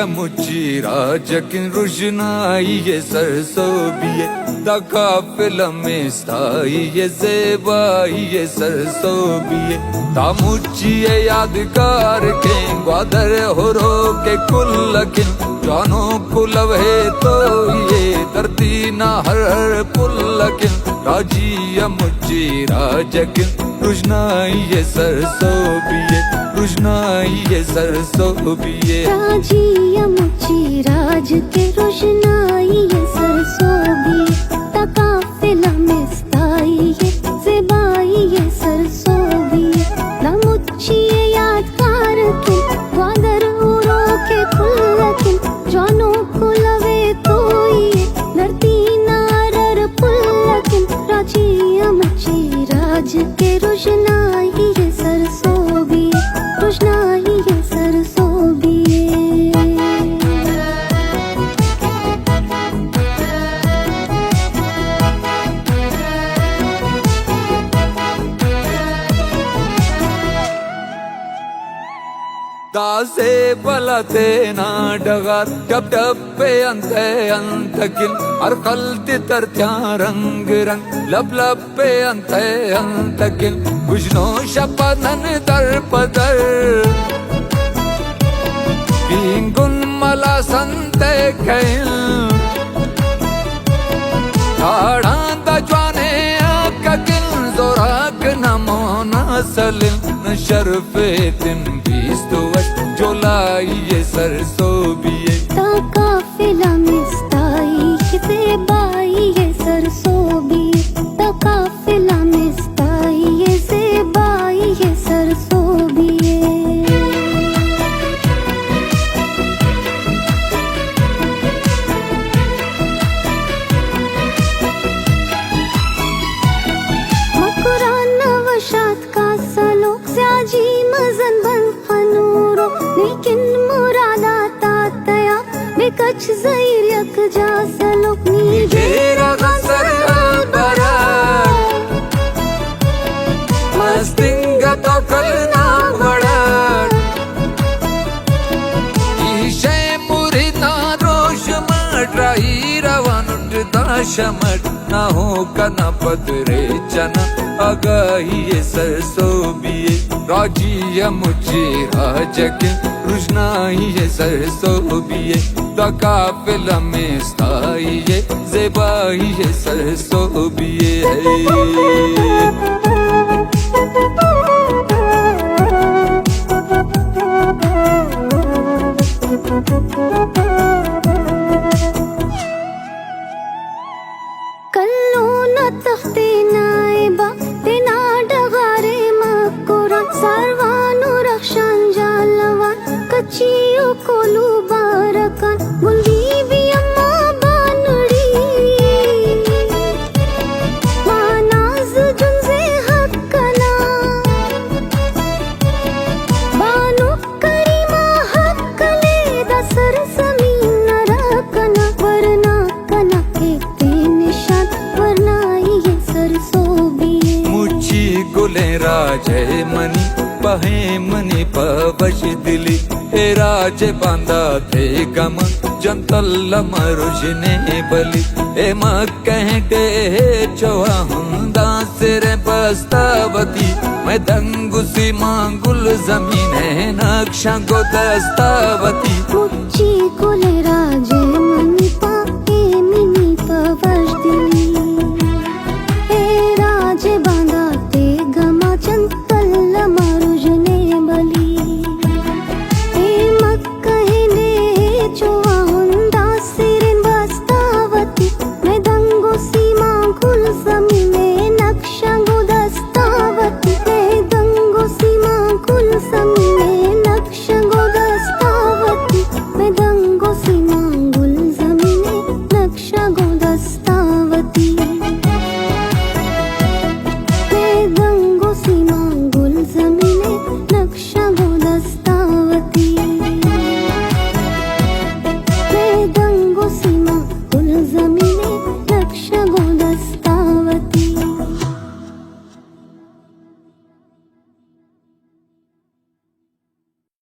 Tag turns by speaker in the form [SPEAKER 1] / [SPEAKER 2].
[SPEAKER 1] मुची राजकिन रुशनाई ये सरसों बिये दका फिल्म स्थाई ये ज़ेबाई ये सरसों बिये तामुची ये यादगार के ग्वादर हो रो के कुल्लकिन जानो कुलवे तो ये धरती ना हर पुल्लकिन राजी मुची राजकिन रुशनाई ये सरसों बिये रुशनाई ये सरसों बिये
[SPEAKER 2] राजी मुची राज के रुशनाई ये सरसों बिये तकाफिला में स्थाई ये ज़ेबाई ये सरसों बिये नमुची ये यादगार के ग्वादर उरो के कुल्लकिन जानो कुलवे तो ये धरती नारर पुल्लकिन राजी मुची राज के रुशनाई ये सरसों बिये रुशनाई ये सरसों बिये
[SPEAKER 1] दासे बलते ना डगार टप टप पे अंतकिन हर खलती तरत्या रंग रंग लब लब पे अंतकिन खुशनो शपनन दर पदर पिंगुन मला संते खेल ताड़ा तजवाने आककिन जोराक नमो नसलिन न शर्फे दिन बीस्तुवश जोलाई ये सरसों बिये
[SPEAKER 2] तकाफिला में स्थाई ये ज़ेबाई ये सरसों बिये तकाफिला में स्थाई ये ज़ेबाई ये सरसों बिये वशात का सलोक स्याजी मजन बन खनूरो लेकिन मुरादा तातया बेकच ज़हीर यक जा सलोक नी
[SPEAKER 1] तेरा गसर बरा मस्तिंग तो कलना बड़ा ईशे मुरी ना रोश मटराई रवानुट दाशमट ना हो कना पदरे चना आगाही ये सरसों बिये राजी मुची राजकिन रुशनाई ये सरसों बिये तकाफिला में स्थाई ये ज़ेबाई ये सरसों बिये
[SPEAKER 2] कल्लो न तख्ते नाइबा तेना डगारे मकोरा सर्वानु रक्षान जालवान कच्चियो कोलू बारकान मुल्वी भी अम्मा बानुड़ी मानाज जुनसे हक्कना बानु करीमा हक्कले दसर समीन रकना वरना कना के
[SPEAKER 1] गुले राजे मनी पहे मनी पवश दिली ए राजे बांधा थे गम जंतल मरुजने बली ए मक्कह के चवा हुंदा सिर बस्तावती मैं दंगुसी मांगुल जमीन है नक्शा गो दस्तावती
[SPEAKER 2] मुच्ची